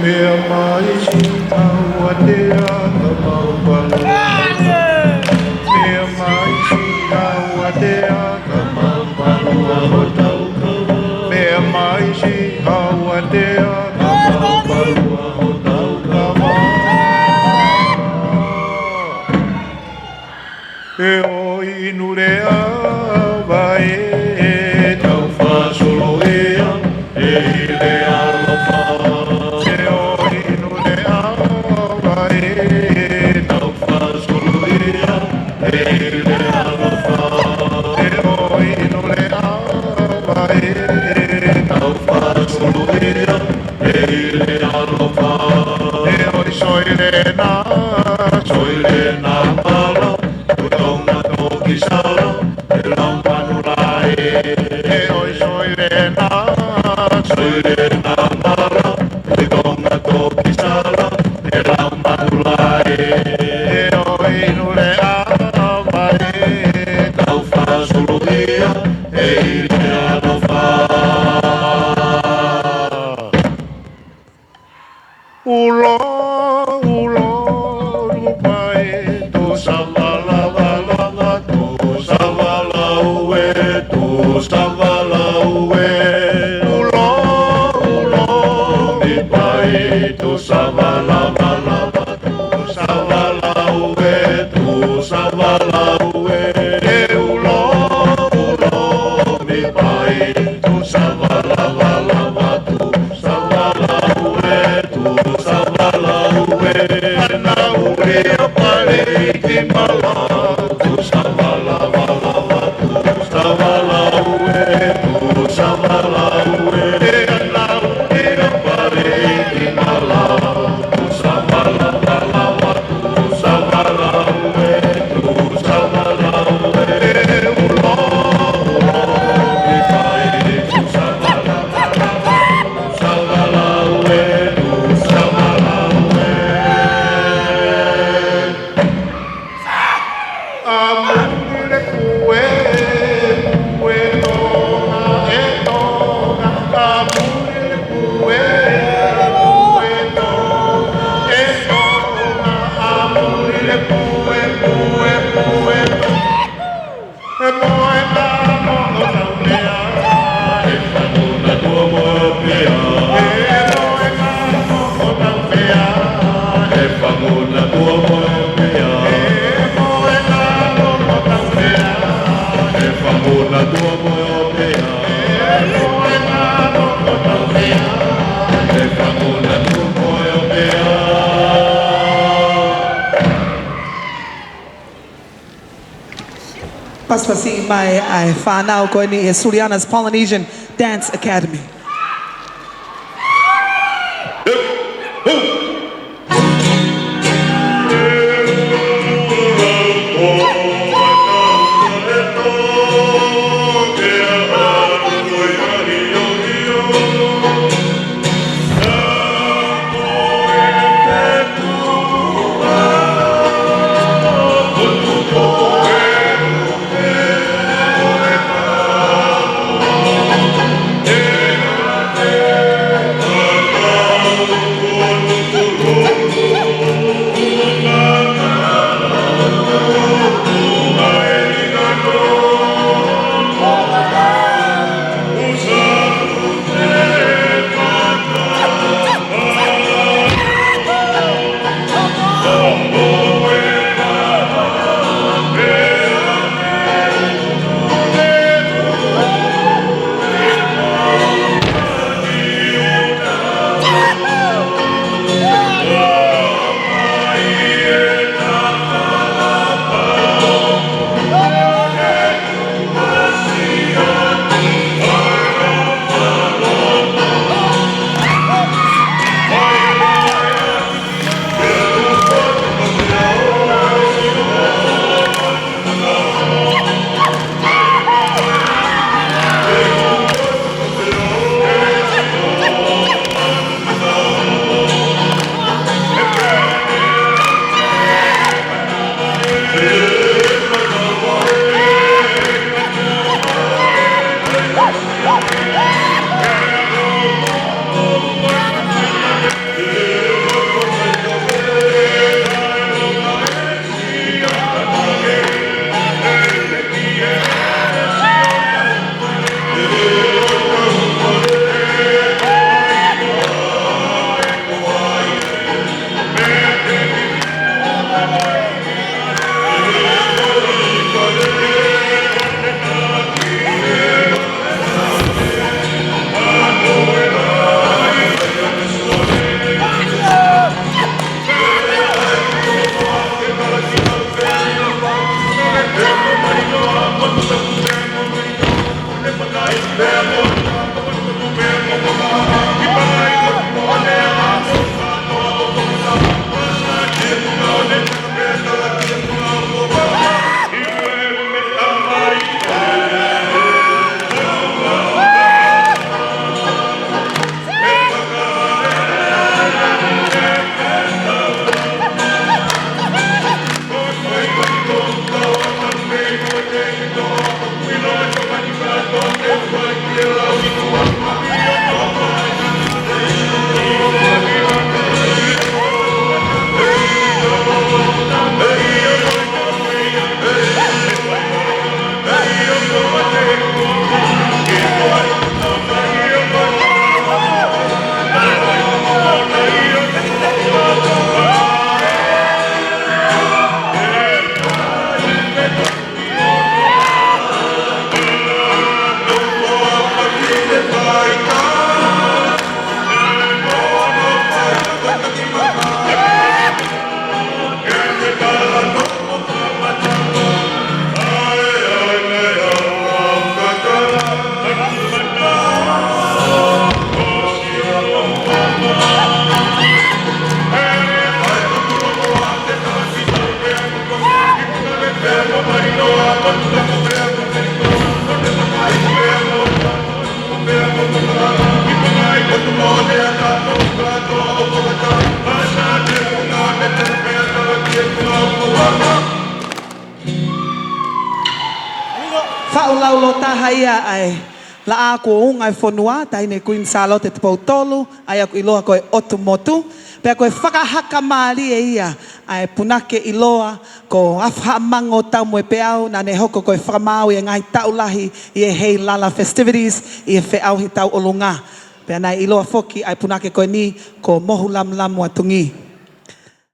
mea mai si taua te aka maupalua. Mea mai si taua te aka maupalua ho tau kaua. Mea mai si taua te aka maupalua ho tau kaua. E o inu re awa e tau whasolo ea e le alofa. E o inu re awa e tau whasolo ea e le alofa. E o inu re awa e tau whasolo ea e le alofa. E o soile na palo. Kisalo, e lampanulai, e oi soirena mara, e tonga to kisalo, e lampanulai, e oi nure avai, tau fasuluia, e ile alofa. Ulo, rupai, tu savala. Tu savala ue, e ulo mi pai. Tu savala ue, ana uria pare ki mala. Tu savala ue, ana uria pare ki mala. Paspasi mai ai whanau koe ni e Suliana's Polynesian Dance Academy. Whaulau lo taha ia ai la a ko unga whanua tai ne Queen Salote te pautolu ai aku iloa koe Otu Motu pea koe whakahaka maari e ia ai punake iloa ko Afuha'amango tau moe peau na ne hoko koe whakamau i ngai taulahi i e Heilala festivities i e wheau hi tau olunga pea nai iloa foki ai punake koe ni ko mohu lam lam wa tungi.